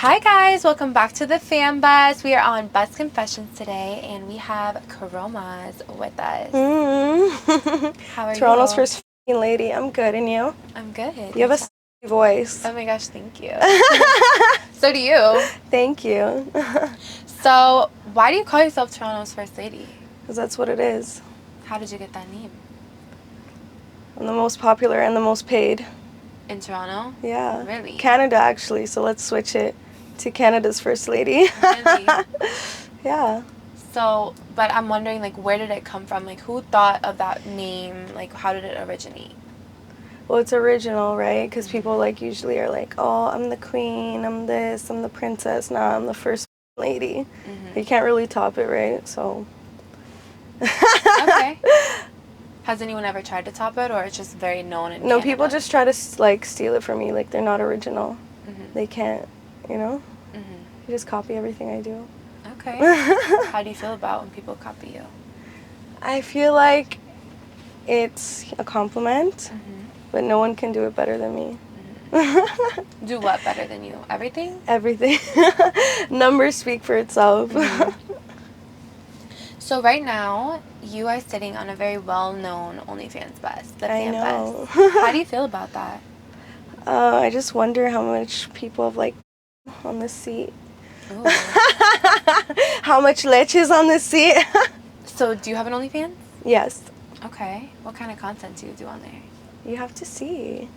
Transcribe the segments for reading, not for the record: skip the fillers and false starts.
Hi guys, welcome back to the Fan Buzz. We are on Buzz Confessions today, and we have Chromazz with us. How are Toronto's you? first f***ing lady. I'm good, and you? I'm good. You have a sexy voice. Oh my gosh, thank you. So do you. Thank you. So, why do you call yourself Toronto's first lady? Because that's what it is. How did you get that name? I'm the most popular and the most paid. In Toronto? Yeah. Really? Canada, actually, so let's switch it to Canada's first lady. Really? Yeah. So, but I'm wondering, like, where did it come from? Like, who thought of that name? Like, how did it originate? Well, it's original, right? Because people, like, usually are like, oh, I'm the queen, I'm this, I'm the princess. Nah, I'm the first lady. You can't really top it, right? So. Okay. Has anyone ever tried to top it, or it's just very known in No, Canada? people just try to, like, steal it from me. Like, they're not original. They can't, you know? You just copy everything I do. Okay. How do you feel about when people copy you? I feel like it's a compliment, but no one can do it better than me. Do what better than you? Everything? Everything. Numbers speak for itself. So right now, you are sitting on a very well-known OnlyFans buzz, the I Fan know. Buzz. How do you feel about that? I just wonder how much people have, like, on this seat. Ooh. How much leche is on this seat? So do you have an OnlyFans? Yes. Okay. What kind of content do you do on there? You have to see.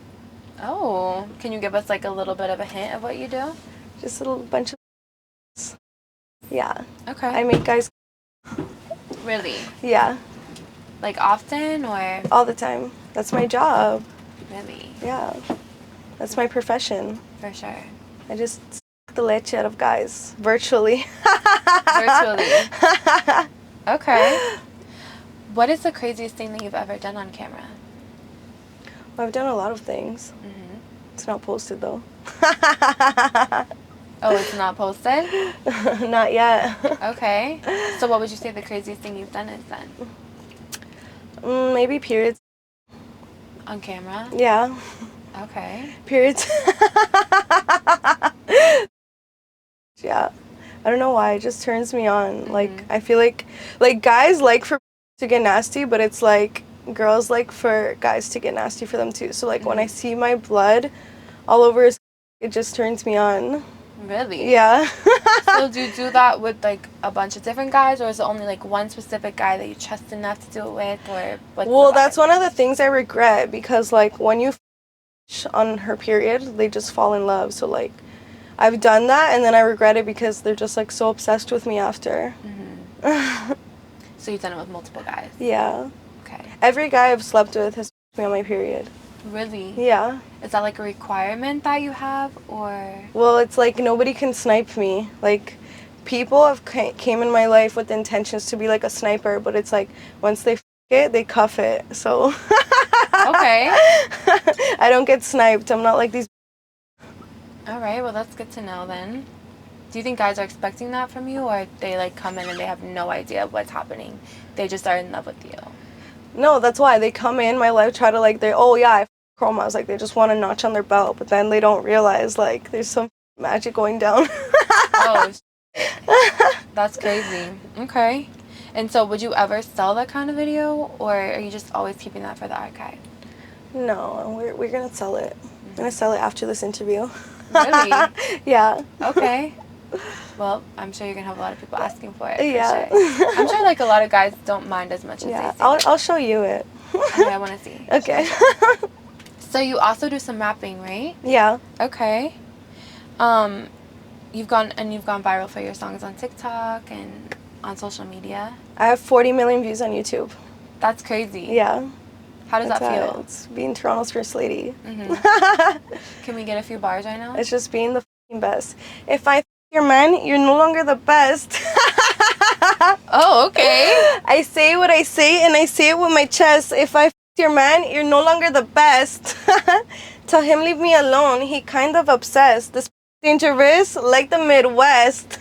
Oh, can you give us like a little bit of a hint of what you do? Just a little bunch of... Yeah. Okay. I make guys... Really? Yeah. Like often or? All the time. That's my job. Really? Yeah. That's my profession. For sure. I just suck the leche out of guys. Virtually. Virtually. Okay. What is the craziest thing that you've ever done on camera? Well, I've done a lot of things. It's not posted, though. Oh, it's not posted? Not yet. Okay. So what would you say the craziest thing you've done is then? Maybe periods. On camera? Yeah. Okay. Periods. Yeah. I don't know why. It just turns me on. Like, I feel like guys like for to get nasty, but it's like girls like for guys to get nasty for them too. So, like, when I see my blood all over his, it just turns me on. Really? Yeah. So do you do that with like a bunch of different guys, or is it only like one specific guy that you trust enough to do it with, or what's Well, the vibe? that's one of the things I regret, because like when you on her period, they just fall in love. So like I've done that, and then I regret it because they're just like so obsessed with me after. So you've done it with multiple guys? Yeah. Okay. Every guy I've slept with has me on my period. Really? Yeah. Is that like a requirement that you have, or? Well, it's like nobody can snipe me. Like, people have came in my life with intentions to be like a sniper, but it's like once they it, they cuff it. So. Okay. I don't get sniped. I'm not like these. All right. Well, that's good to know then. Do you think guys are expecting that from you, or they like come in and they have no idea what's happening? They just are in love with you. No, that's why they come in my life, try to like, oh yeah, I Chromazz, like they just want a notch on their belt, but then they don't realize like there's some magic going down. Oh, that's crazy. Okay. And so would you ever sell that kind of video, or are you just always keeping that for the archive? No, we're gonna sell it. I'm gonna sell it after this interview. Really? Yeah. Okay. Well, I'm sure you're gonna have a lot of people asking for it. For Yeah. sure. I'm sure like a lot of guys don't mind as much as Yeah, they say. I'll show you it. Okay, I want to see. Okay. So you also do some rapping, right? Yeah. Okay. You've gone viral for your songs on TikTok and on social media. I have 40 million views on YouTube. That's crazy. Yeah. How does that feel? It's being Toronto's first lady. Can we get a few bars right now? It's just being the f***ing best. If I f*** your man, you're no longer the best. Oh, okay. I say what I say, and I say it with my chest. If I f*** your man, you're no longer the best. Tell him leave me alone. He kind of obsessed. This dangerous like the Midwest.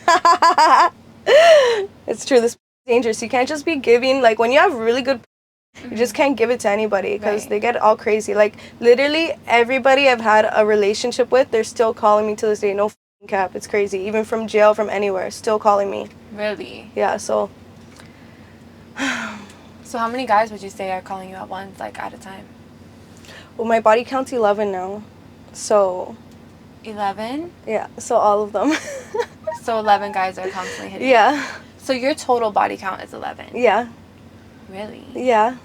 It's true. This dangerous. You can't just be giving, like, when you have really good, you just can't give it to anybody, because they get all crazy. Like, literally everybody I've had a relationship with, they're still calling me to this day. No cap. It's crazy. Even from jail, from anywhere, still calling me. Really? Yeah, so. So how many guys would you say are calling you at once, like at a time? Well, my body count's 11 now. So. 11? Yeah, so all of them. So 11 guys are constantly hitting Yeah. you. So your total body count is 11? Yeah. Really? Yeah.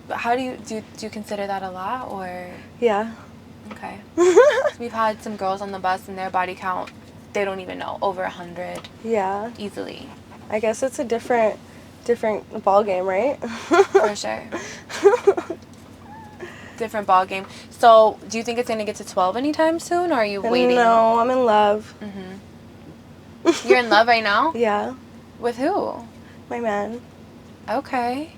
But how do you consider that a lot, or? Yeah. Okay. We've had some girls on the bus and their body count, they don't even know, over 100. Yeah. Easily. I guess it's a different ball game, right? For sure. Different ball game. So, do you think it's going to get to 12 anytime soon, or are you waiting? No, I'm in love. You're in love right now? Yeah. With who? My man. Okay.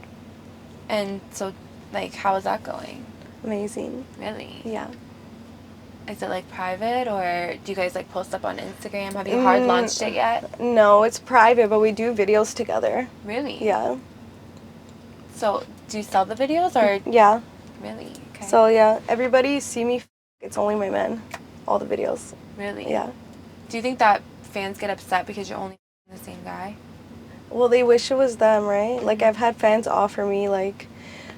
And so, like, how is that going? Amazing. Really? Yeah. Is it, like, private, or do you guys, like, post up on Instagram? Have you hard launched it yet? No, it's private, but we do videos together. Really? Yeah. So, do you sell the videos, or? Yeah. Really? Okay. So, yeah, everybody see me, it's only my man. All the videos. Really? Yeah. Do you think that fans get upset because you're only the same guy? Well, they wish it was them, right? Like, I've had fans offer me, like,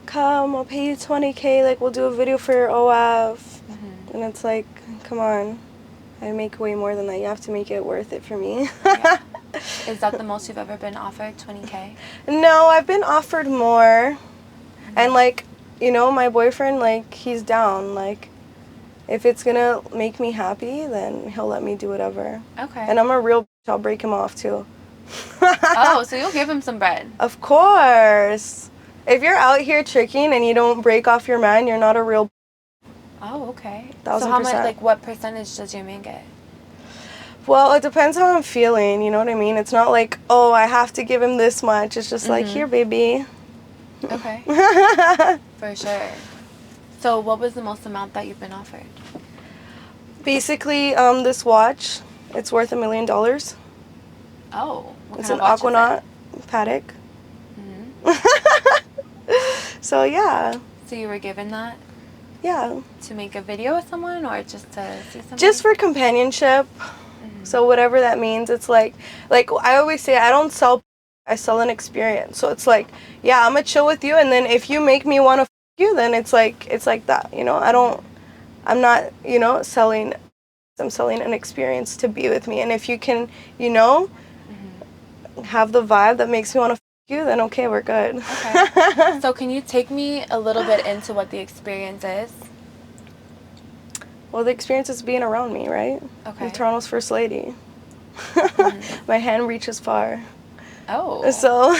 come, I'll pay you $20K, like, we'll do a video for your OF. And it's like, come on. I make way more than that. You have to make it worth it for me. Yeah. Is that the most you've ever been offered, $20K? No, I've been offered more. And, like, you know, my boyfriend, like, he's down. Like, if it's gonna make me happy, then he'll let me do whatever. Okay. And I'm a real bitch. I'll break him off, too. Oh, so you'll give him some bread? Of course. If you're out here tricking and you don't break off your man, you're not a real. Oh, okay. 1000%. So how much, like, what percentage does your man get? Well, it depends how I'm feeling, you know what I mean? It's not like, oh, I have to give him this much. It's just like, here, baby. Okay. For sure. So what was the most amount that you've been offered? Basically, this watch, it's worth $1 million. Oh. It's an Aquanaut Patek. So, yeah. So you were given that? Yeah. To make a video with someone, or just to see something? Just for companionship. So whatever that means, it's like I always say, I don't sell, I sell an experience. So it's like, yeah, I'm gonna chill with you, and then if you make me want to you, then it's like that, you know? I'm not, you know, selling, I'm selling an experience to be with me. And if you can, you know, have the vibe that makes me want to you, then okay, we're good. Okay. So can you take me a little bit into what the experience is? Well, the experience is being around me, right? Okay. I'm Toronto's first lady. My hand reaches far. Oh. So.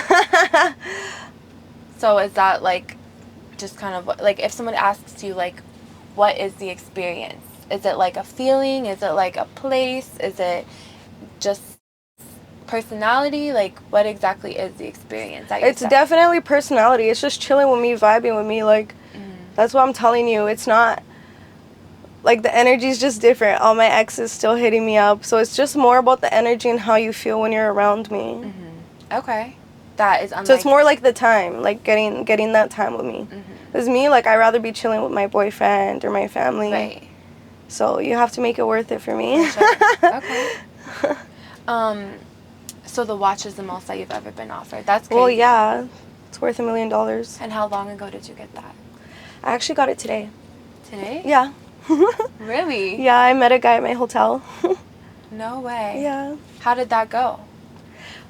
So is that like, just kind of like, if someone asks you, like, what is the experience? Is it like a feeling? Is it like a place? Is it just personality? Like, what exactly is the experience? It's definitely personality. It's just chilling with me, vibing with me. Like, that's what I'm telling you. It's not, like, the energy's just different. All my exes still hitting me up. So it's just more about the energy and how you feel when you're around me. Okay. That is unlike... So it's more like the time, like getting that time with me. Because me, like, I'd rather be chilling with my boyfriend or my family. Right. So you have to make it worth it for me. For sure. Okay. So the watch is the most that you've ever been offered. That's crazy. Well, yeah. It's worth $1 million. And how long ago did you get that? I actually got it today. Today? Yeah. Really? Yeah, I met a guy at my hotel. No way. Yeah. How did that go?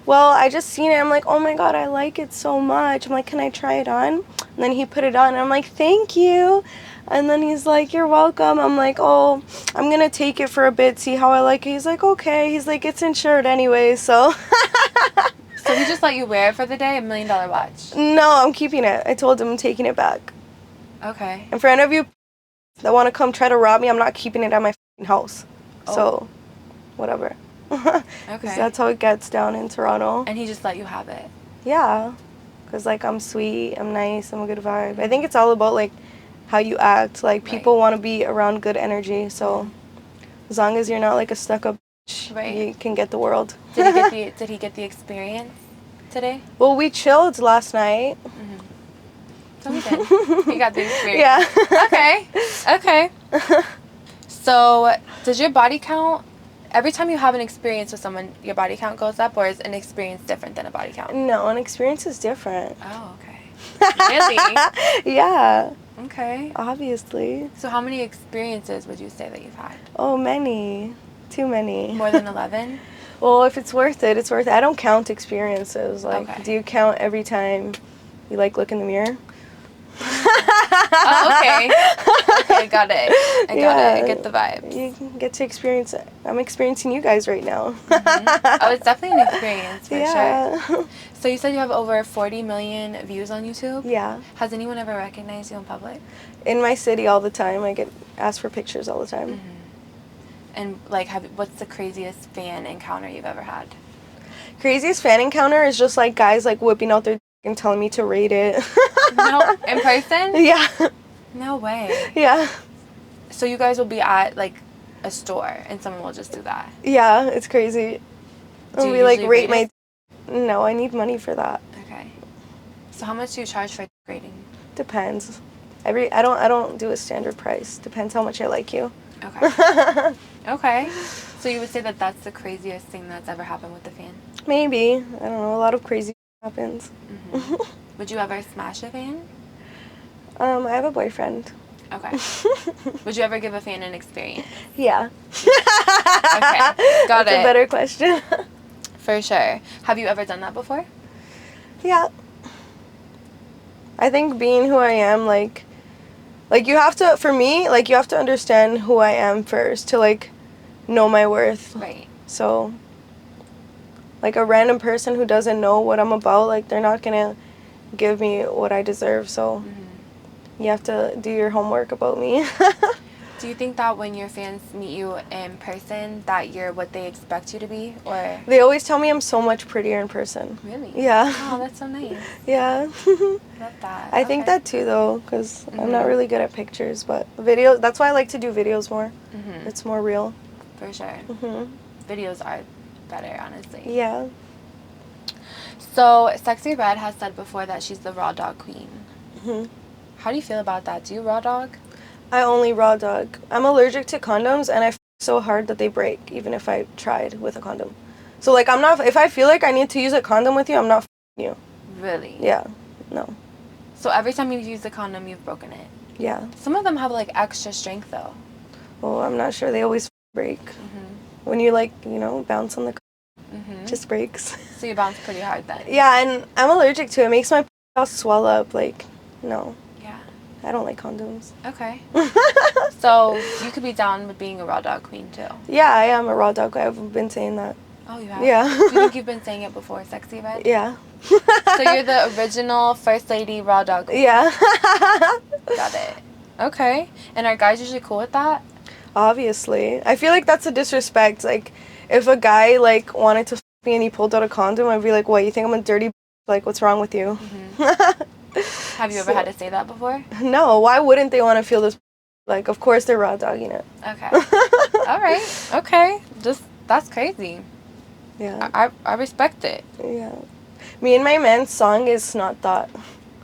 Well, I just seen it. I'm like, oh my God, I like it so much. I'm like, can I try it on? And then he put it on. And I'm like, thank you. And then he's like, you're welcome. I'm like, oh, I'm going to take it for a bit, see how I like it. He's like, okay. He's like, it's insured anyway, so. So he just let you wear it for the day? $1 million watch? No, I'm keeping it. I told him I'm taking it back. Okay. And for any of you that want to come try to rob me, I'm not keeping it at my house. Oh. So, whatever. Okay. That's how it gets down in Toronto. And he just let you have it? Yeah. Because, like, I'm sweet, I'm nice, I'm a good vibe. I think it's all about, like, how you act. Like, people want to be around good energy. So, as long as you're not, like, a stuck-up bitch, you can get the world. Did he get the experience today? Well, we chilled last night. So he did. He got the experience. Yeah. Okay. So, does your body count, every time you have an experience with someone, your body count goes up, or is an experience different than a body count? No, an experience is different. Oh, okay. Really? Yeah. Okay. Obviously. So how many experiences would you say that you've had? Oh, many. Too many. More than 11? Well, if it's worth it, it's worth it. I don't count experiences. Like, Okay. do you count every time you, like, look in the mirror? Oh, okay. Okay, got it. I got it. I get the vibes. You can get to experience it. I'm experiencing you guys right now. Oh, it's definitely an experience, for Yeah. sure. So you said you have over 40 million views on YouTube? Yeah. Has anyone ever recognized you in public? In my city all the time. I get asked for pictures all the time. And, like, what's the craziest fan encounter you've ever had? Craziest fan encounter is just, like, guys, like, whipping out their and telling me to rate it. No, in person? Yeah. No way. Yeah. So you guys will be at, like, a store and someone will just do that? Yeah, it's crazy. Do I'll you be like, usually rate rate my... No, I need money for that. Okay. So how much do you charge for grading? Depends. I don't do a standard price. Depends how much I like you. Okay. Okay. So you would say that that's the craziest thing that's ever happened with the fan? Maybe. I don't know. A lot of crazy happens. Would you ever smash a fan? I have a boyfriend. Okay. Would you ever give a fan an experience? Yeah. Okay. Got That's it. a better question. For sure. Have you ever done that before? Yeah. I think being who I am, like you have to, for me, like, you have to understand who I am first to, like, know my worth. Right. So, like, a random person who doesn't know what I'm about, like, they're not gonna give me what I deserve. So, you have to do your homework about me. Do you think that when your fans meet you in person that you're what they expect you to be, or? They always tell me I'm so much prettier in person. Really? Yeah. Oh, that's so nice. Yeah. Love that. I think that too, though, because I'm not really good at pictures, but videos, that's why I like to do videos more. It's more real. For sure. Videos are better, honestly. Yeah. So, Sexy Red has said before that she's the raw dog queen. How do you feel about that? Do you raw dog? I only raw dog. I'm allergic to condoms, and I f so hard that they break, even if I tried with a condom. So, like, I'm not, if I feel like I need to use a condom with you, I'm not f***ing you. Really? Yeah. No. So, every time you've used a condom, you've broken it? Yeah. Some of them have, like, extra strength, though. Well, I'm not sure. They always break. When you, like, you know, bounce on the condom, it just breaks. So, you bounce pretty hard then? Yeah, and I'm allergic to it. It makes my all swell up. Like, no. Yeah. I don't like condoms. Okay. So, you could be down with being a raw dog queen, too? Yeah, I am a raw dog. I've been saying that. Oh, you have? Yeah. Do you think you've been saying it before, Sexy Red? Yeah. So, you're the original First Lady raw dog queen? Yeah. Got it. Okay. And are guys usually cool with that? Obviously. I feel like that's a disrespect. Like, if a guy, like, wanted to f me and he pulled out a condom, I'd be like, what, you think I'm a dirty b-? Like, what's wrong with you? Have you ever had to say that before? No, why wouldn't they want to feel this? Like, of course they're raw dogging it. Okay. All right. Okay. That's crazy. Yeah. I respect it. Yeah. Me and my man's song is Snot Thought.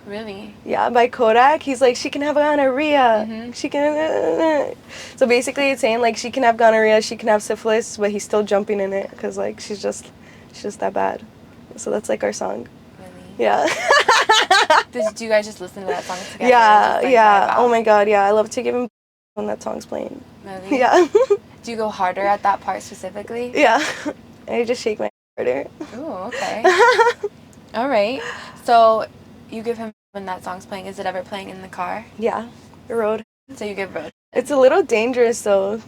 Really? Yeah, by Kodak. He's like, she can have gonorrhea. She can... So basically it's saying, like, she can have gonorrhea, she can have syphilis, but he's still jumping in it because, like, she's just that bad. So that's, like, our song. Really? Yeah. Do you guys just listen to that song together? Yeah, and just, like, yeah. vibe out? Oh my god, yeah. I love to give him when that song's playing. Really? Yeah. Do you go harder at that part specifically? Yeah. I just shake my harder. Ooh, okay. All right. So you give him when that song's playing. Is it ever playing in the car? Yeah. The road. So you give road. It's a little dangerous though.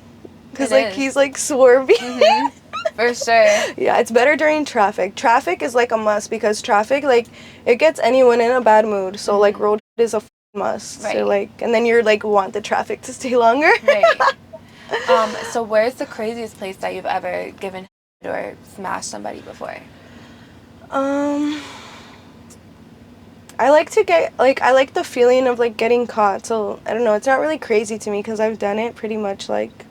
Because, like, is. he's, like, swerving. For sure. Yeah, it's better during traffic. Traffic is, like, a must because traffic, like, it gets anyone in a bad mood. So, like, road is a must. Right. So, like, and then you're, like, want the traffic to stay longer. Right. So where's the craziest place that you've ever given or smashed somebody before? I like to get, like, I like the feeling of, like, getting caught. So, I don't know. It's not really crazy to me because I've done it pretty much, like,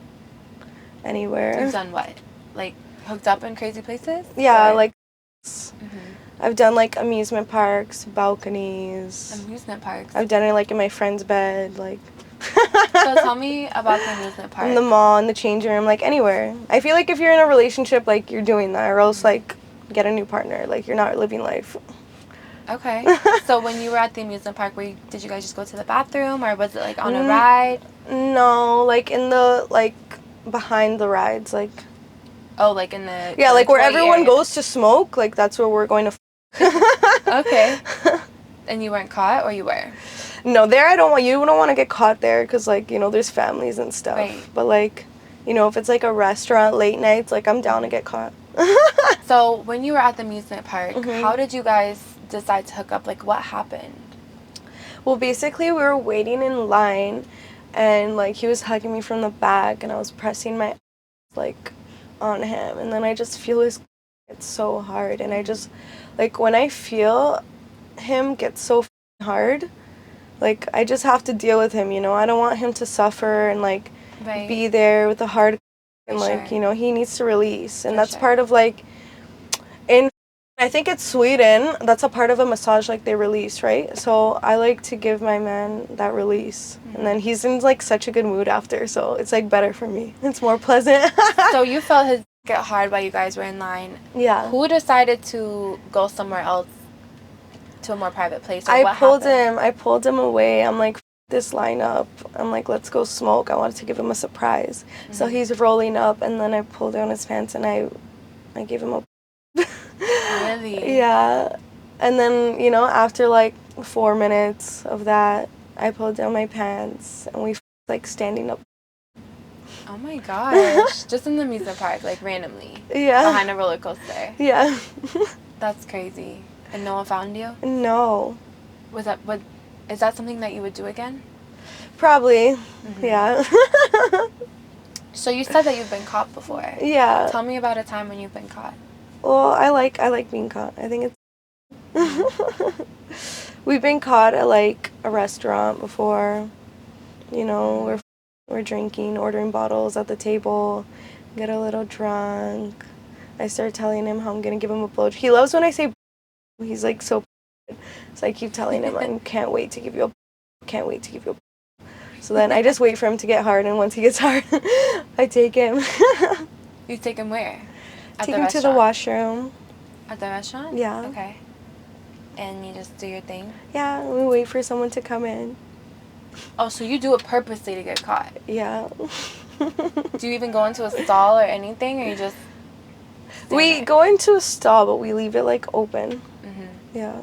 anywhere. You've done what? Like, hooked up in crazy places? Yeah, Or- like, I've done, like, amusement parks, balconies. Amusement parks. I've done it, like, in my friend's bed, like. So tell me about the amusement park. In the mall, in the change room, like anywhere. I feel like if you're in a relationship, like you're doing that, or else like get a new partner. Like you're not living life. Okay. So when you were at the amusement park, did you guys just go to the bathroom, or was it like on a ride? No, like in the like behind the rides, like. Oh, like in the like where everyone area. goes to smoke. Like that's where we're going to. Okay. And you weren't caught, or you were? No, there I don't want. You don't want to get caught there because like there's families and stuff. Right. But like if it's like a restaurant late nights, like I'm down to get caught. So when you were at the amusement park, how did you guys decide to hook up? Like what happened? Well, basically we were waiting in line, and like he was hugging me from the back, and I was pressing my like on him, and then I just feel his get so hard, and I just like when I feel him get so hard, like I just have to deal with him. I don't want him to suffer and like be there with a hard and like he needs to release, and that's part of like in I think it's Sweden, that's a part of a massage, like they release, right? So I like to give my man that release, and then he's in like such a good mood after, so it's like better for me. It's more pleasant. So you felt his get hard while you guys were in line. Yeah. Who decided to go somewhere else, to a more private place? Or I pulled him away. I'm like, this lineup. I'm like, let's go smoke. I wanted to give him a surprise. So he's rolling up, and then I pulled down his pants, and I gave him a. Really? Yeah. And then after like 4 minutes of that, I pulled down my pants, and we like standing up. Oh my gosh. Just in the amusement park, like randomly. Yeah. Behind a roller coaster. Yeah. That's crazy. And no one found you? No. Is that something that you would do again? Probably. Yeah. So you said that you've been caught before. Yeah. Tell me about a time when you've been caught. Well, I like being caught. I think it's we've been caught at like a restaurant before. We're drinking, ordering bottles at the table, get a little drunk. I start telling him how I'm gonna give him a blowjob. He loves when I say. He's like so. So I keep telling him I can't wait to give you a. So then I just wait for him to get hard, and once he gets hard, I take him. You take him where? Take him to the washroom. At the restaurant? Yeah. Okay. And you just do your thing? Yeah, we wait for someone to come in. Oh, so you do it purposely to get caught? Yeah. Do you even go into a stall or anything, or you just... We go into a stall, but we leave it like open. Yeah.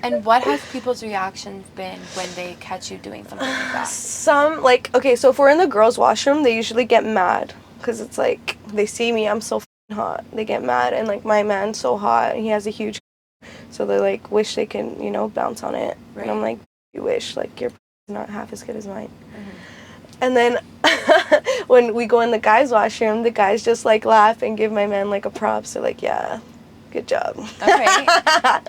And what has people's reactions been when they catch you doing something like that? Some, like, okay, so if we're in the girls' washroom, they usually get mad. Because it's like, they see me, I'm so hot. They get mad, and like, my man's so hot, and he has a huge... So they like, wish they can, bounce on it. Right. And I'm like, you wish, like, your not half as good as mine. And then when we go in the guys' washroom, the guys just like laugh and give my man like a props. They're like, yeah, good job. Okay.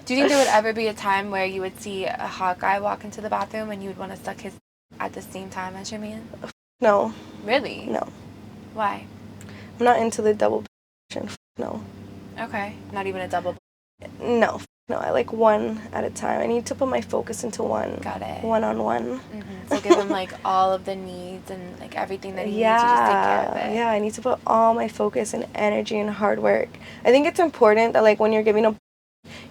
Do you think there would ever be a time where you would see a hot guy walk into the bathroom and you would want to suck his at the same time as your man? No. Really? No. Why? I'm not into the double. No. Okay. Not even a double. No. No, I like one at a time. I need to put my focus into one. Got it. One-on-one. So give him like all of the needs and like everything that he needs to just take care of it. Yeah, I need to put all my focus and energy and hard work. I think it's important that like when you're giving you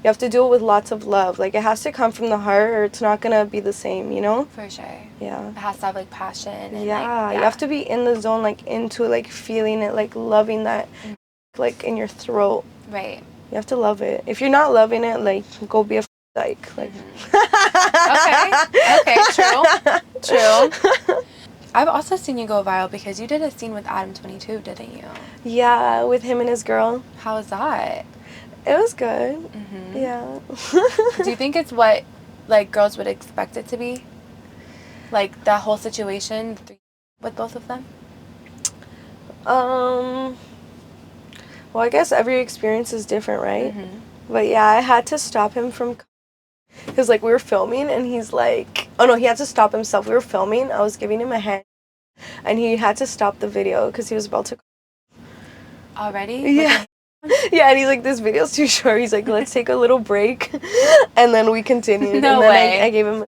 have to do it with lots of love. Like it has to come from the heart, or it's not gonna be the same, For sure. Yeah. It has to have like passion. And, yeah, you have to be in the zone, like into it, like feeling it, like loving that, like in your throat. Right. You have to love it. If you're not loving it, like, go be a dyke. Like. Okay, true. I've also seen you go viral because you did a scene with Adam 22, didn't you? Yeah, with him and his girl. How was that? It was good. Yeah. Do you think it's what, like, girls would expect it to be? Like, that whole situation with both of them? Well, I guess every experience is different, right? But yeah, I had to stop him from... Because, like, we were filming, and he's like... Oh, no, he had to stop himself. We were filming. I was giving him a hand. And he had to stop the video because he was about to... Already? Yeah. Yeah, and he's like, this video's too short. He's like, let's take a little break. And then we continued. No and then way. I gave him...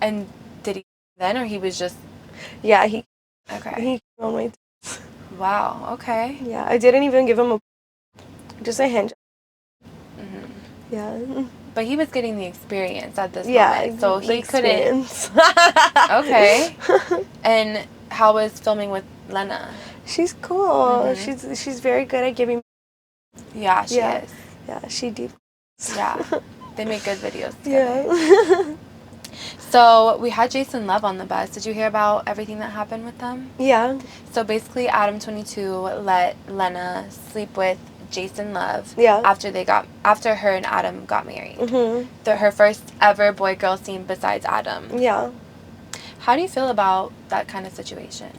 And did he then, or he was just... Yeah, he Okay. on my Wow, okay. Yeah, I didn't even give him just a hand. Mm-hmm. Yeah. But he was getting the experience at this Yeah, moment, so he couldn't... experience. Okay. And how was filming with Lena? She's cool. She's very good at giving. Yeah, she is. Yeah, she deep. Yeah, they make good videos together. Yeah. So we had Jason Love on the bus. Did you hear about everything that happened with them? Yeah. So basically, Adam 22 let Lena sleep with Jason Love. Yeah. After her and Adam got married. Mm-hmm. Her first ever boy-girl scene besides Adam. Yeah. How do you feel about that kind of situation?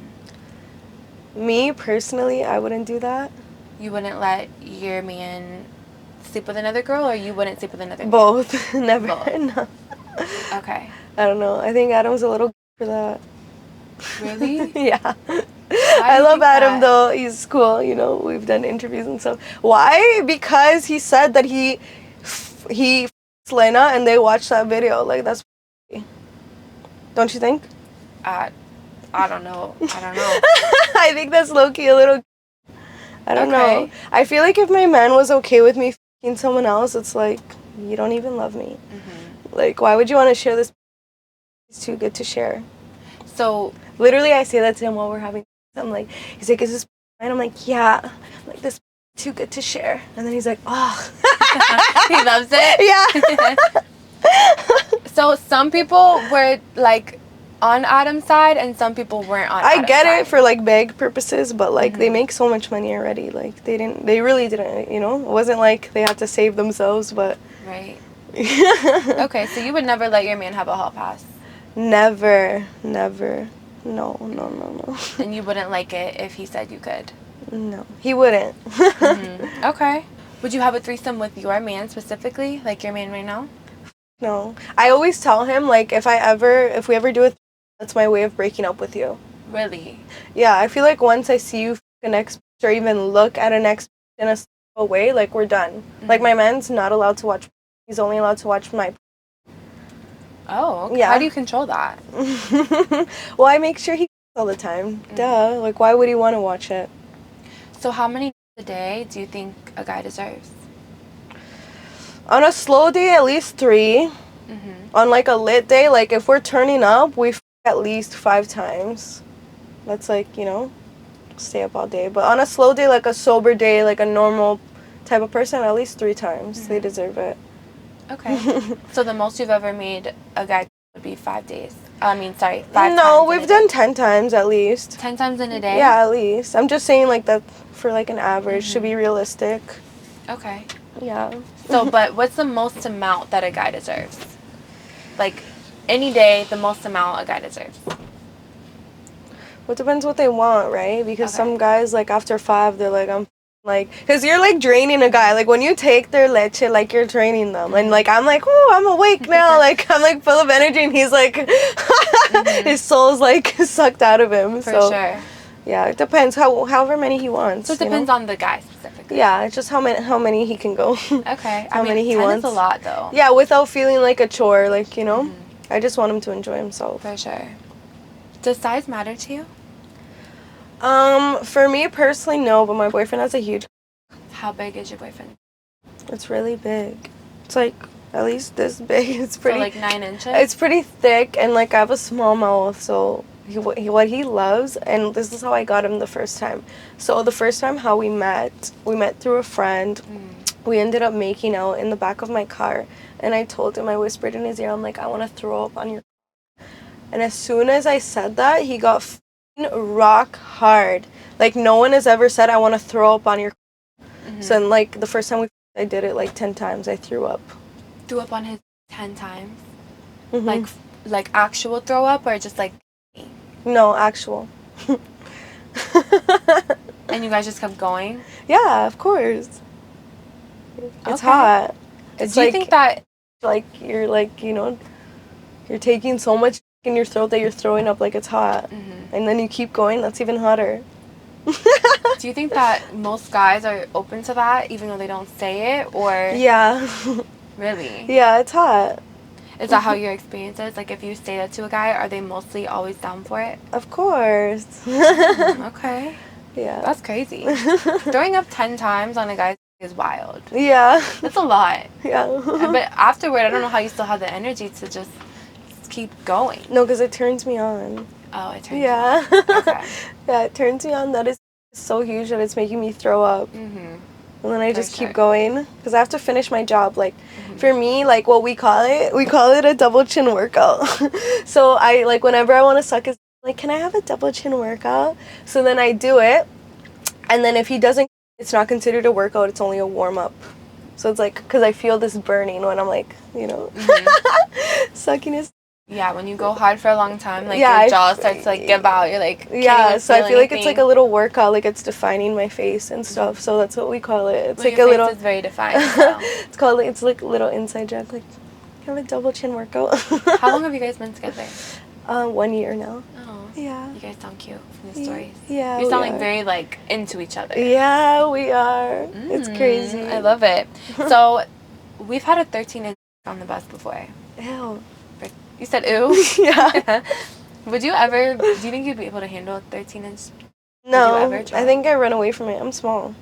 Me personally, I wouldn't do that. You wouldn't let your man sleep with another girl, or you wouldn't sleep with another man? Both. Never. Both. No. Okay. I don't know. I think Adam's a little for that. Really? Yeah. I love Adam though. He's cool. You know, we've done interviews and stuff. Why? Because he said that he Lena and they watched that video. Like that's. Don't you think? I don't know. I think that's low-key a little... I don't know. I feel like if my man was okay with me f***ing someone else, it's like, you don't even love me. Mm-hmm. Like, why would you want to share this? It's too good to share. So... Literally, I say that to him while we're having... I'm like, he's like, is this... And I'm like, yeah. I'm like, this too good to share. And then he's like, oh. He loves it? Yeah. So some people were, like... on Adam's side, and some people weren't on Adam's get side. it for like big purposes, but like they make so much money already. Like they really didn't, you know? It wasn't like they had to save themselves, but right. Okay, so you would never let your man have a hall pass? Never. No. And you wouldn't like it if he said you could? No, he wouldn't. Okay. Would you have a threesome with your man specifically, like your man right now? No. I always tell him like if we ever do it, that's my way of breaking up with you. Really? Yeah, I feel like once I see you an ex or even look at an ex in a way, like we're done. Like my man's not allowed to watch. He's only allowed to watch my. Oh, okay. Yeah. How do you control that? Well, I make sure he all the time. Duh. Like, why would he want to watch it? So how many a day do you think a guy deserves? On a slow day, at least 3. On like a lit day, like if we're turning up, we at least 5 times. That's like, you know, stay up all day. But on a slow day, like a sober day, like a normal type of person, at least 3 times. They deserve it. Okay. So the most you've ever made a guy would be 5 days. 5 times. No, we've done 10 times at least. 10 times in a day? Yeah, at least. I'm just saying like that for like an average to be realistic. Okay. Yeah. So, but what's the most amount that a guy deserves? Like, any day, the most amount a guy deserves. Well, it depends what they want, right? Because some guys, like, after 5, they're like, I'm, like, because you're, like, draining a guy. Like, when you take their leche, like, you're draining them. And, like, I'm like, oh, I'm awake now. Like, I'm, like, full of energy. And he's, like, his soul's, like, sucked out of him. For sure. Yeah, it depends. However many he wants. So it depends on the guy specifically. Yeah, it's just how many he can go. Okay. How many he wants. 10 is a lot, though. Yeah, without feeling like a chore, like, you know. I just want him to enjoy himself. For sure. Does size matter to you? For me personally, no, but my boyfriend has a huge... How big is your boyfriend? It's really big. It's like at least this big. It's pretty... So like 9 inches? It's pretty thick, and like I have a small mouth, so what he loves, and this is how I got him the first time. So the first time how we met through a friend. We ended up making out in the back of my car, and I told him, I whispered in his ear, I'm like, I want to throw up on your... And as soon as I said that, he got rock hard. Like, no one has ever said, I want to throw up on your... So, and, like, the first time I did it, like, 10 times, I threw up. Threw up on his 10 times? Like actual throw up, or just, like... No, actual. And you guys just kept going? Yeah, of course. It's hot. It's Do you think that... Like, you're, like, you know, you're taking so much in your throat that you're throwing up, like, it's hot. And then you keep going, that's even hotter. Do you think that most guys are open to that, even though they don't say it, or... Yeah. Really? Yeah, it's hot. Is that how your experience is? Like, if you say that to a guy, are they mostly always down for it? Of course. Okay. Yeah. That's crazy. Throwing up 10 times on a guy is wild. Yeah. That's a lot. Yeah. But afterward, I don't know how you still have the energy to just keep going. No, because it turns me on. Oh, it turns Yeah. you on. Okay. Yeah, it turns me on. That is so huge that it's making me throw up. Mm-hmm. And then I For just sure. keep going because I have to finish my job. Like, for me, like, what we call it a double chin workout. So I, like, whenever I want to suck his, like, can I have a double chin workout? So then I do it. And then if he doesn't, it's not considered a workout. It's only a warm-up. So it's like, because I feel this burning when I'm, like, sucking his. Yeah, when you go hard for a long time, like, Yeah, your jaw starts to, like, give out. You're like, can't Yeah, even so I feel like anything. it's like a little workout, like it's defining my face and stuff. So that's what we call it. It's Well, like your a face little. is very defined. So. It's like a little inside joke. Like, have a double chin workout. How long have you guys been together? 1 year now. Oh. Yeah. You guys sound cute from the stories. Yeah. You sound we like are. very, like, into each other. Yeah, we are. It's crazy. I love it. So, we've had a 13-inch on the bus before. Ew. You said ew? Yeah. Do you think you'd be able to handle a 13-inch? No, ever try? I think I run away from it. I'm small.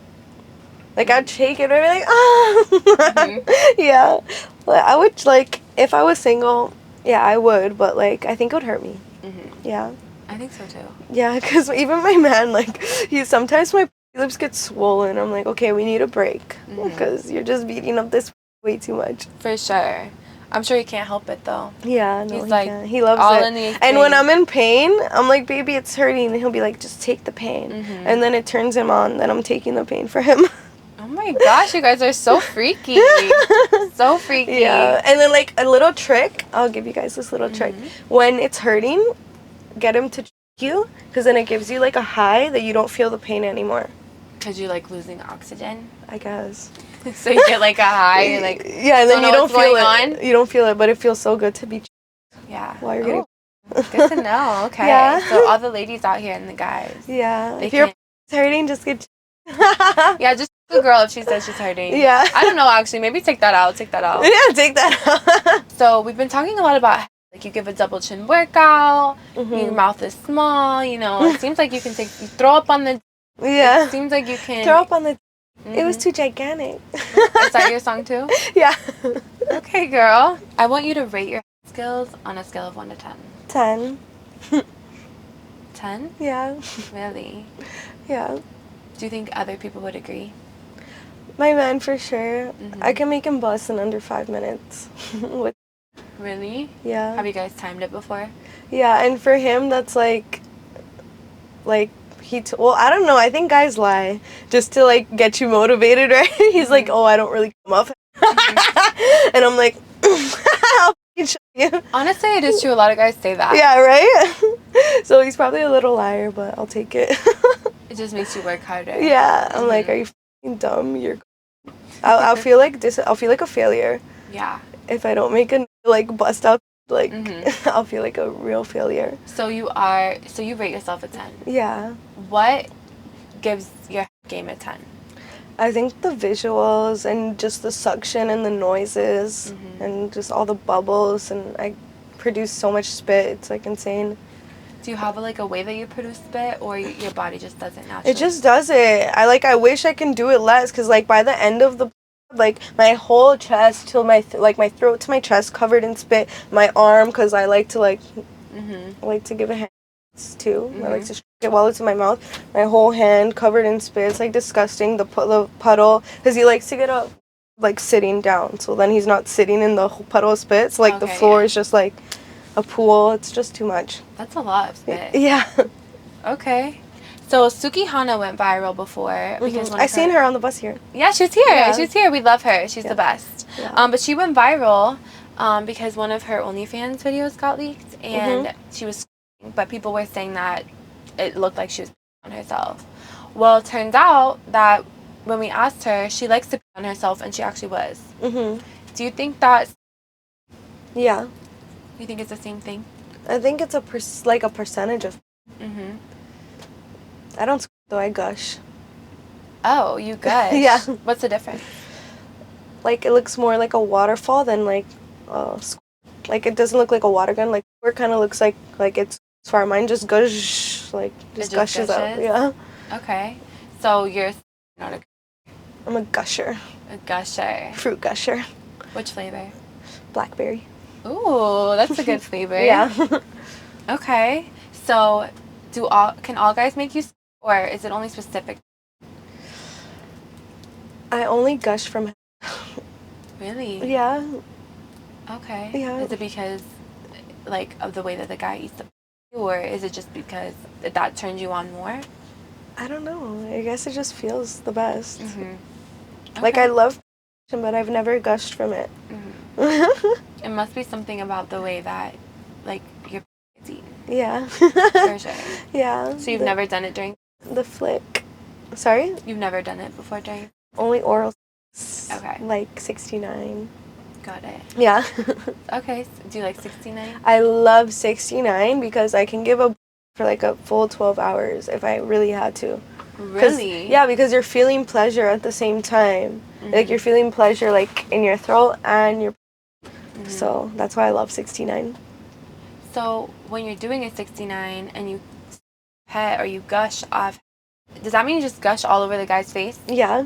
Like, I'd shake it and I'd be like, ah! Yeah. But I would, like, if I was single, yeah, I would, but, like, I think it would hurt me. Mm-hmm. Yeah. I think so, too. Yeah, because even my man, like, sometimes my lips get swollen. I'm like, okay, we need a break because you're just beating up this way too much. For sure. I'm sure he can't help it, though. Yeah, no, He's he like, can't. He loves all it. in the And when extreme. I'm in pain, I'm like, baby, it's hurting. And he'll be like, just take the pain. And then it turns him on that I'm taking the pain for him. Oh my gosh, you guys are so freaky. So freaky. Yeah. And then, like, a little trick. I'll give you guys this little trick. When it's hurting, get him to choke you because then it gives you, like, a high that you don't feel the pain anymore. Because you're, like, losing oxygen. I guess. So you get, like, a high. You're like, yeah, and then don't you know don't what's feel going it. on? You don't feel it, but it feels so good to be yeah. while you're getting. Good to know. Okay. Yeah. So all the ladies out here and the guys. Yeah. They If you're can't- hurting, just get. Yeah, just the girl if she says she's hurting. Yeah. I don't know, actually. Maybe take that out. Take that out. Yeah, take that out. So we've been talking a lot about, like, you give a double chin workout. Your mouth is small. You know, it seems like you can you throw up on the. Yeah. It seems like you can. Throw up on the. It was too gigantic. Is that your song too? Yeah. Okay, girl. I want you to rate your skills on a scale of 1 to 10. 10. 10? Yeah. Really? Yeah. Do you think other people would agree? My man, for sure. I can make him bust in under 5 minutes. Really? Yeah. Have you guys timed it before? Yeah, and for him, that's like well, I don't know. I think guys lie just to, like, get you motivated, right? He's like, oh, I don't really come up. And I'm like, I'll f***ing show you. Honestly, it is true. A lot of guys say that. Yeah, right? So he's probably a little liar, but I'll take it. It just makes you work harder. Yeah, I'm like, are you f***ing dumb? I'll feel like I'll feel like a failure. Yeah. If I don't make a, like, bust out, like, I'll feel like a real failure. So you rate yourself a 10. Yeah. What gives your game a 10? I think the visuals and just the suction and the noises and just all the bubbles, and I produce so much spit. It's, like, insane. Do you have a way that you produce spit, or your body just does it naturally? It just does it. I wish I can do it less, because, like, by the end of the, like, my whole chest till my my throat to my chest covered in spit, my arm, because I like to, like, I like to give a hand too. I like to stroke it while it's in my mouth. My whole hand covered in spit. It's, like, disgusting, the puddle, because he likes to get up, like, sitting down, so then he's not sitting in the puddle of spit, so, like, the floor is just, like, a pool. It's just too much. That's a lot of spit. Yeah. Okay. So Suki Hana went viral before because I seen her on the bus here. Yeah, she's here. Yeah. She's here. We love her. She's the best. Yeah. But she went viral because one of her OnlyFans videos got leaked, and she was screaming, but people were saying that it looked like she was on herself. Well, it turns out that when we asked her, she likes to pee on herself, and she actually was. Do you think that? Yeah. You think it's the same thing? I think it's a percentage of. I don't though. I gush. Oh, you gush. Yeah. What's the difference? Like, it looks more like a waterfall than, like, Like, it doesn't look like a water gun. Like, it kind of looks like it's far. Mine just gush, like, just gushes out. Yeah. Okay. So you're not a... I'm a gusher. A gusher. Fruit gusher. Which flavor? Blackberry. Ooh, that's a good flavor. Yeah. Okay. So can all guys make you, or is it only specific? I only gush from... Really? Yeah. Okay. Yeah. Is it because, like, of the way that the guy eats the, or is it just because that turns you on more? I don't know. I guess it just feels the best. Mm-hmm. Okay. Like, I love but I've never gushed from it. Mm-hmm. It must be something about the way that, like, your is eaten. Yeah. For sure. Yeah. So you've never done it during... The flick. Sorry? You've never done it before during... Only oral. Okay. Like 69. Got it. Yeah. Okay. So do you like 69? I love 69 because I can give a for like a full 12 hours if I really had to. Really? Yeah, because you're feeling pleasure at the same time. Mm-hmm. Like, you're feeling pleasure, like, in your throat and your... Mm-hmm. So that's why I love 69. So when you're doing a 69 and you pet or you gush off, does that mean you just gush all over the guy's face? Yeah.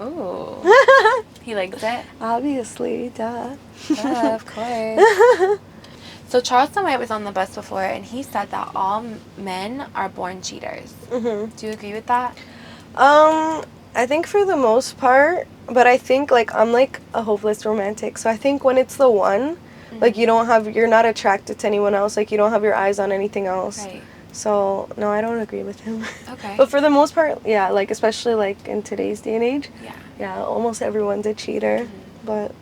Ooh. He likes it? Obviously, duh. Duh, of course. So Charleston White was on the bus before, and he said that all men are born cheaters. Mm-hmm. Do you agree with that? I think for the most part, but I think, like, I'm, like, a hopeless romantic. So I think when it's the one, mm-hmm. like, you're not attracted to anyone else. Like, you don't have your eyes on anything else. Right. So, no, I don't agree with him. Okay. But for the most part, yeah, like, especially, like, in today's day and age. Yeah. Yeah, almost everyone's a cheater. Mm-hmm. But,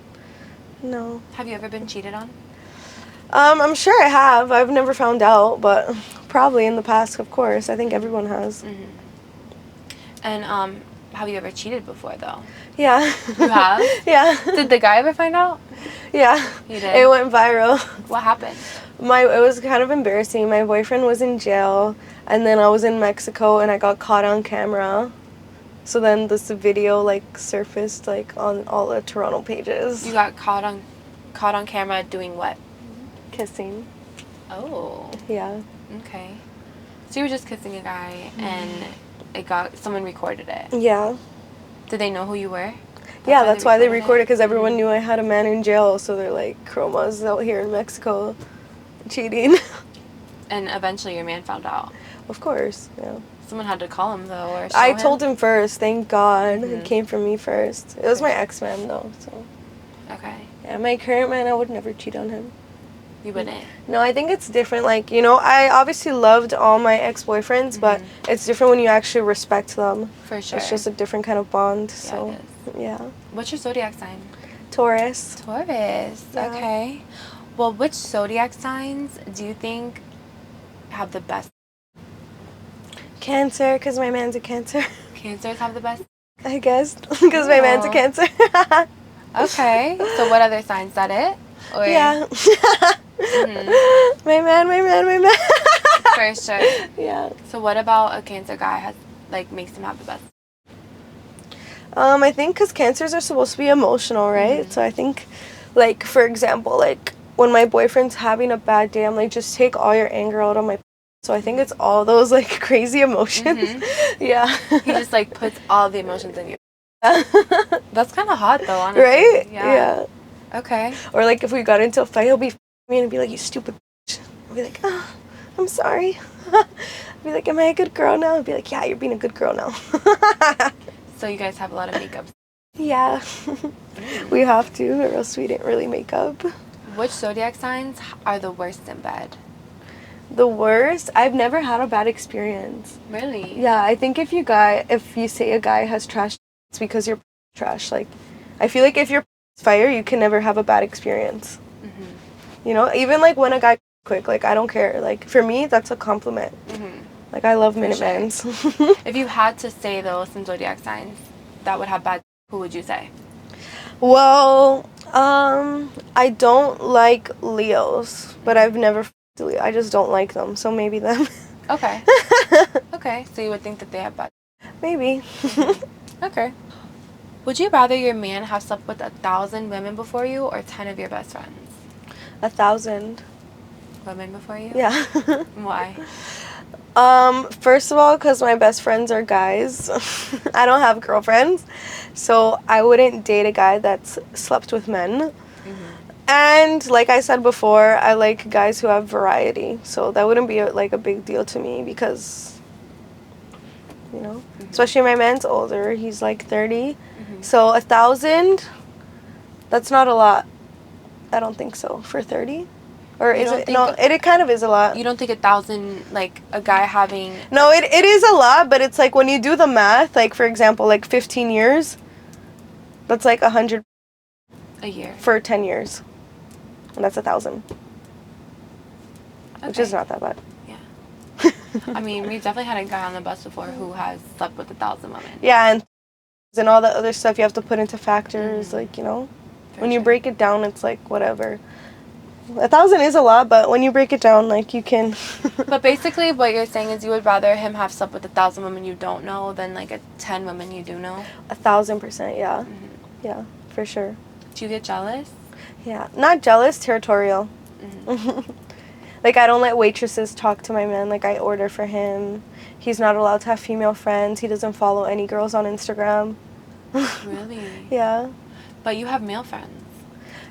no. Have you ever been cheated on? I'm sure I have. I've never found out, but probably in the past, of course. I think everyone has. Mm-hmm. And, have you ever cheated before, though? Yeah. You have? Yeah. Did the guy ever find out? Yeah. He did? It went viral. What happened? It was kind of embarrassing. My boyfriend was in jail, and then I was in Mexico, and I got caught on camera. So then this video, like, surfaced, like, on all the Toronto pages. You got caught on camera doing what? Kissing. Oh. Yeah. Okay. So you were just kissing a guy, and someone recorded it. Yeah. Did they know who you were? That's why they recorded, because everyone knew I had a man in jail, so they're like, Chromazz out here in Mexico cheating. And eventually your man found out. Of course, yeah. Someone had to call him, though, or I told him first, thank God. Mm-hmm. It came from me first. It was my ex-man, though, so. Okay. Yeah, my current man, I would never cheat on him. You wouldn't? No, I think it's different. Like, I obviously loved all my ex-boyfriends, mm-hmm. but it's different when you actually respect them. For sure. It's just a different kind of bond, Yeah, so, it is. Yeah. What's your zodiac sign? Taurus. Taurus, yeah. Okay. Well, which zodiac signs do you think have the best? Cancer, because my man's a Cancer. Cancers have the best? I guess, because my man's a Cancer. Okay. So what other signs? Is that it? Or... Yeah. Mm-hmm. My man. For sure. Yeah. So what about a Cancer guy makes him have the best? I think because Cancers are supposed to be emotional, right? Mm-hmm. So I think, like, for example, like, when my boyfriend's having a bad day, I'm like, just take all your anger out on my... So I think it's all those, like, crazy emotions. Mm-hmm. Yeah. He just, like, puts all the emotions in you. That's kind of hot, though, honestly. Right? Yeah. Okay. Or, like, if we got into a fight, he'll be me and be like, you stupid bitch. I'll be like, oh, I'm sorry. I'll be like, am I a good girl now? I'll be like, yeah, you're being a good girl now. So you guys have a lot of makeup? Yeah. We have to, or else we didn't really make up. Which zodiac signs are the worst in bed? The worst? I've never had a bad experience. Really? Yeah, I think if you say a guy has trash, it's because you're trash. Like, I feel like if you're fire, you can never have a bad experience. Mm-hmm. Even, like, when a guy quick, like, I don't care. Like, for me, that's a compliment. Mm-hmm. Like, I love Minutemans. Sure. If you had to say, though, some zodiac signs that would have bad, who would you say? Well, I don't like Leos, but I've never Leo. I just don't like them, so maybe them. Okay. Okay, so you would think that they have bad... Maybe. Okay. Would you rather your man have slept with 1,000 women before you or 10 of your best friends? 1,000. Women before you? Yeah. Why? First of all, because my best friends are guys. I don't have girlfriends, so I wouldn't date a guy that's slept with men. And like I said before, I like guys who have variety, so that wouldn't be like a big deal to me because, you know, especially my man's older. He's like 30, so 1,000. That's not a lot. I don't think so for 30. Or is it? No, it kind of is a lot. You don't think 1,000, like, a guy having... No, it is a lot, but it's like when you do the math, like, for example, like 15 years, that's like 100 a year. For 10 years. And that's 1,000. Okay. Which is not that bad. Yeah. I mean, we've definitely had a guy on the bus before who has slept with 1,000 women. Yeah, and all the other stuff you have to put into factors, like, you know. When you break it down, it's like, whatever. 1,000 is a lot, but when you break it down, like, you can... But basically, what you're saying is you would rather him have slept with 1,000 women you don't know than, like, 10 women you do know? 1,000%, yeah. Yeah, for sure. Do you get jealous? Yeah. Not jealous, territorial. Like, I don't let waitresses talk to my man. Like, I order for him. He's not allowed to have female friends. He doesn't follow any girls on Instagram. Really? Yeah. But you have male friends.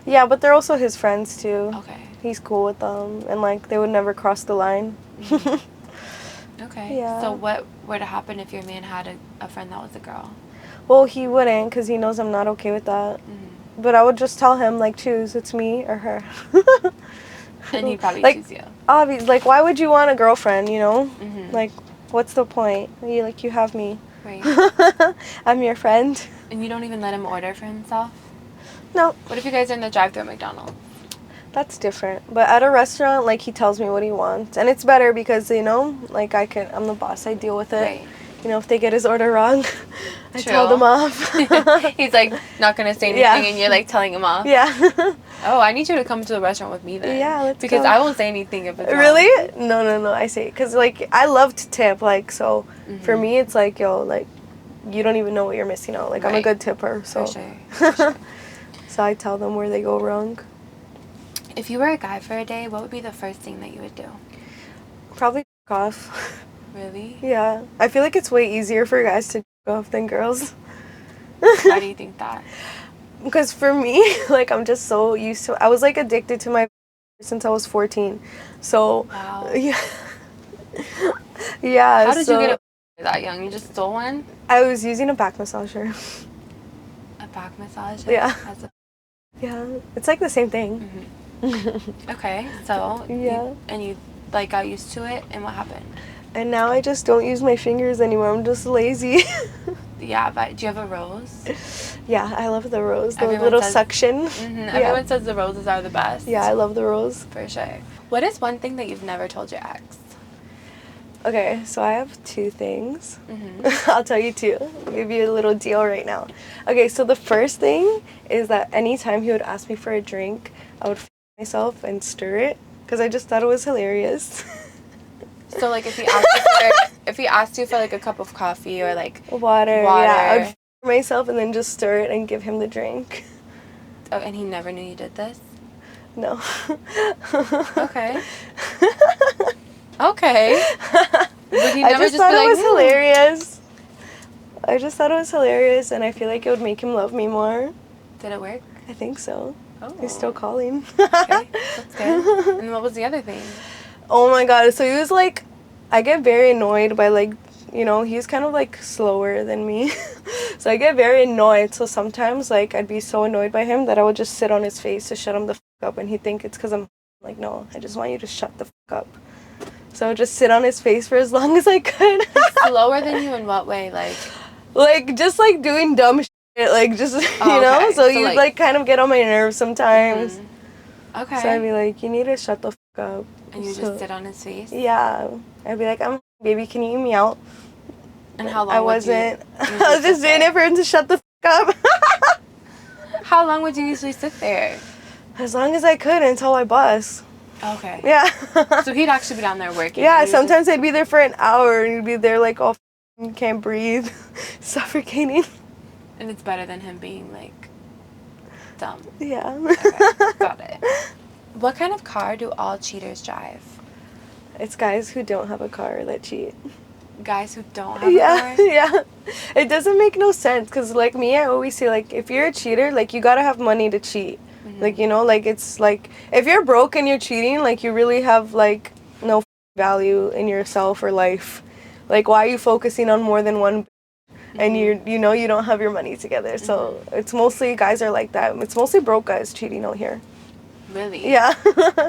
Yeah, but they're also his friends, too. Okay. He's cool with them. And, like, they would never cross the line. Okay. Yeah. So what would happen if your man had a friend that was a girl? Well, he wouldn't, because he knows I'm not okay with that. But I would just tell him, like, choose. It's me or her. And he'd probably choose you. Obviously. Like, why would you want a girlfriend, you know? Like, what's the point? You have me. Right. I'm your friend. And you don't even let him order for himself? No. What if you guys are in the drive-thru at McDonald's? That's different. But at a restaurant, like, he tells me what he wants. And it's better because, you know, like, I'm the boss. I deal with it. Right. You know, if they get his order wrong, I tell them off. He's, like, not going to say anything, and you're, like, telling him off. Yeah. Oh, I need you to come to the restaurant with me then. Yeah, let's Because go. I won't say anything if it's wrong. Really? No. I say, because, like, I love to tip, like, so for me, it's like, yo, like, you don't even know what you're missing out. Like, I'm a good tipper, so. For sure. So I tell them where they go wrong. If you were a guy for a day, what would be the first thing that you would do? Probably jerk off. Really? Yeah. I feel like it's way easier for guys to jerk off than girls. Why do you think that? Because for me, like, I'm just so used to... I was, like, addicted to my since I was 14. So, wow. Yeah. Yeah, How did you get a that young? You just stole one? I was using a back massager. A back massager? Yeah. Yeah, it's like the same thing. Okay, so yeah. You like got used to it, and what happened? And now I just don't use my fingers anymore. I'm just lazy. Yeah, but do you have a rose? Yeah, I love the rose. The Everyone little says, suction. Everyone says the roses are the best. Yeah, I love the rose. For sure. What is one thing that you've never told your ex? Okay, so I have two things. I'll tell you two. I'll give you a little deal right now. Okay, so the first thing is that anytime he would ask me for a drink, I would myself and stir it because I just thought it was hilarious. So, like, if he asked you for like a cup of coffee or like water, yeah, I would myself and then just stir it and give him the drink. Oh, and he never knew you did this? No. Okay. Okay. Would he never I just thought it was hilarious. I just thought it was hilarious, and I feel like it would make him love me more. Did it work? I think so. Oh. He's still calling. Okay, that's good. And what was the other thing? Oh my god, so he was like, I get very annoyed by, like, you know, he's kind of like slower than me. So I get very annoyed. So sometimes, like, I'd be so annoyed by him that I would just sit on his face to shut him the f up, and he'd think it's because I'm like, no, I just want you to shut the f up. So I would just sit on his face for as long as I could. Slower than you in what way? Like just like doing dumb shit, like just, you know? Okay. So you'd like kind of get on my nerves sometimes. Okay. So I'd be like, you need to shut the f up. And you just sit on his face? Yeah. I'd be like, baby, can you eat me out? And how long I wasn't. I was just doing it for him to shut the f up. How long would you usually sit there? As long as I could until I bust. Okay. Yeah. So he'd actually be down there working. Yeah, sometimes I'd be there for an hour and he'd be there like all can't breathe, suffocating. And it's better than him being like dumb. Yeah. Okay, got it. What kind of car do all cheaters drive? It's guys who don't have a car that cheat. Guys who don't have a car? Yeah. It doesn't make no sense because, like, me, I always say, like, if you're a cheater, like, you gotta have money to cheat. Like, you know, like, it's, like, if you're broke and you're cheating, like, you really have, like, no value in yourself or life. Like, why are you focusing on more than one and you know you don't have your money together? So it's mostly guys are like that. It's mostly broke guys cheating out here. Really? Yeah.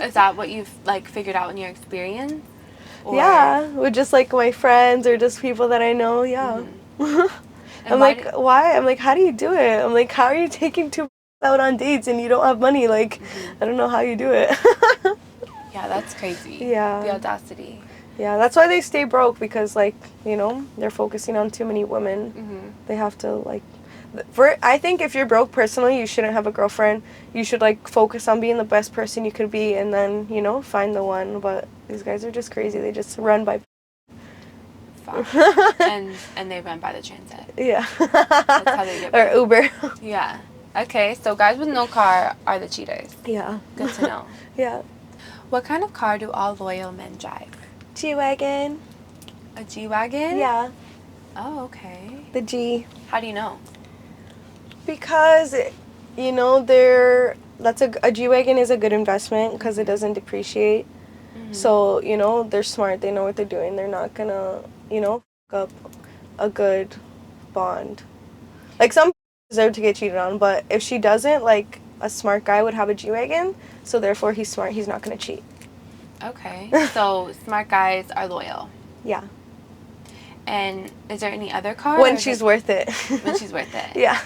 Is that what you've, like, figured out in your experience? Or... Yeah, with just, like, my friends or just people that I know, yeah. I'm like, why? I'm like, how do you do it? I'm like, how are you taking two out on dates and you don't have money? Like, I don't know how you do it. Yeah, that's crazy. Yeah. The audacity. Yeah, that's why they stay broke because, like, you know, they're focusing on too many women. They have to, like... I think if you're broke personally, you shouldn't have a girlfriend. You should, like, focus on being the best person you could be and then, you know, find the one. But these guys are just crazy. They just run by... and they run by the transit. Yeah. That's how they get or paid. Uber. Yeah. Okay, so guys with no car are the cheaters. Yeah. Good to know. Yeah. What kind of car do all loyal men drive? G-Wagon. A G-Wagon? Yeah. Oh, okay. The G. How do you know? Because, you know, a G-Wagon is a good investment because it doesn't depreciate. So, you know, they're smart. They know what they're doing. They're not gonna, you know, fuck up a good bond. Like, some deserve to get cheated on, but if she doesn't, like, a smart guy would have a G-Wagon, so therefore he's smart. He's not gonna cheat. Okay. So, smart guys are loyal. Yeah. And is there any other car? When she's worth it. When she's worth it. Yeah.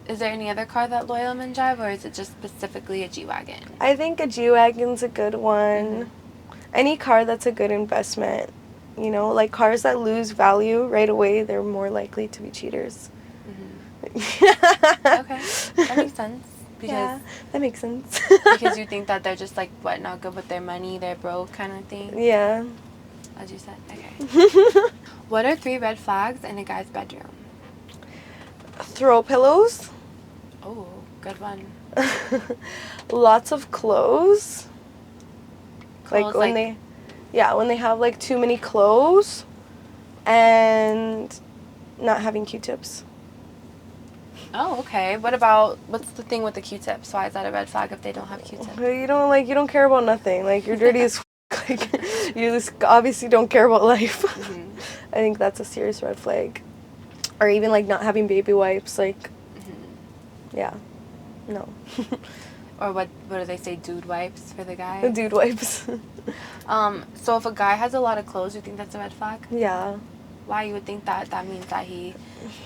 Is there any other car that loyal men drive, or is it just specifically a G-Wagon? I think a G-Wagon's a good one. Any car that's a good investment. You know, like cars that lose value right away, they're more likely to be cheaters. Okay, that makes sense. Because, yeah, that makes sense. Because you think that they're just like, what, not good with their money, they're broke kind of thing? Yeah. As you said, okay. What are 3 red flags in a guy's bedroom? Throw pillows. Oh, good one. Lots of clothes. Clothes, when they have like too many clothes and not having Q-tips. Oh, okay. What's the thing with the Q-tips? Why is that a red flag if they don't have Q-tips? You don't care about nothing. Like, you're dirty as like, you just obviously don't care about life. I think that's a serious red flag. Or even like not having baby wipes, like, yeah, no. Or what do they say, dude wipes for the guy? The dude wipes. So if a guy has a lot of clothes, you think that's a red flag? Yeah. Why you would think that? That means that he,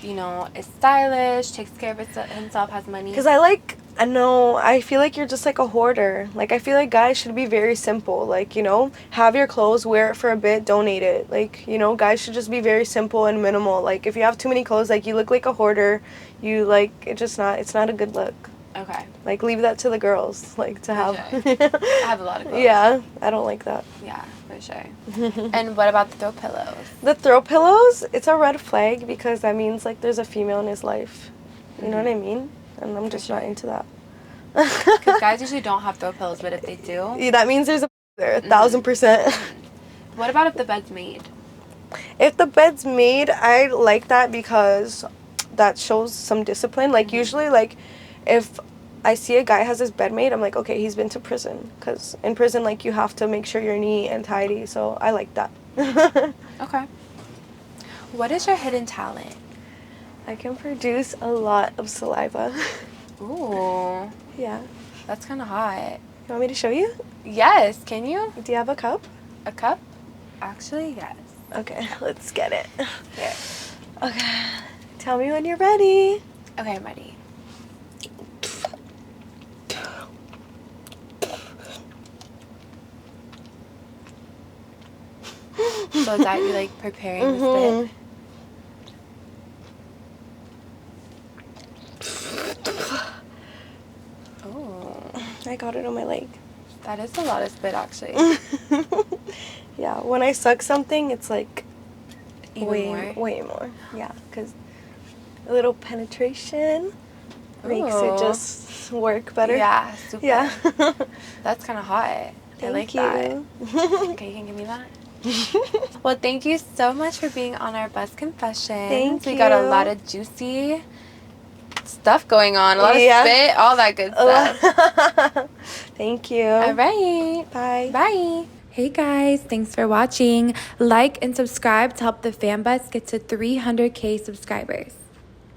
you know, is stylish, takes care of himself, has money. Because I feel like you're just like a hoarder. Like, I feel like guys should be very simple. Like, you know, have your clothes, wear it for a bit, donate it. Like, you know, guys should just be very simple and minimal. Like, if you have too many clothes, like, you look like a hoarder. You, like, it's not a good look. Okay. Like, leave that to the girls, like, to have. I have a lot of clothes. Yeah, I don't like that. Yeah, for sure. And what about the throw pillows? The throw pillows, it's a red flag because that means, like, there's a female in his life. You know what I mean? And I'm just not into that. Because guys usually don't have throw pillows, but if they do... Yeah, that means there's a there, 1,000%. What about if the bed's made? If the bed's made, I like that because that shows some discipline. Like, usually, like, if I see a guy has his bed made, I'm like, okay, he's been to prison. Because in prison, like, you have to make sure you're neat and tidy. So I like that. Okay. What is your hidden talent? I can produce a lot of saliva. Ooh. Yeah. That's kind of hot. You want me to show you? Yes. Can you? Do you have a cup? A cup? Actually, yes. Okay, let's get it. Here. Okay. Tell me when you're ready. Okay, I'm ready. So is that you, like, preparing the spit? Oh. I got it on my leg. That is a lot of spit, actually. Yeah, when I suck something, it's like Even more? way more. Yeah, because a little penetration. makes Ooh. it just work better. Yeah, super. Yeah. That's kind of hot. I like that. Okay, you can give me that. Well, thank you so much for being on our Buzz Confessions. Thank We you. got a lot of juicy stuff going on. A lot of spit, all that good stuff. Thank you. All right. Bye. Bye. Hey guys, thanks for watching. Like and subscribe to help the fan buzz get to 300K subscribers.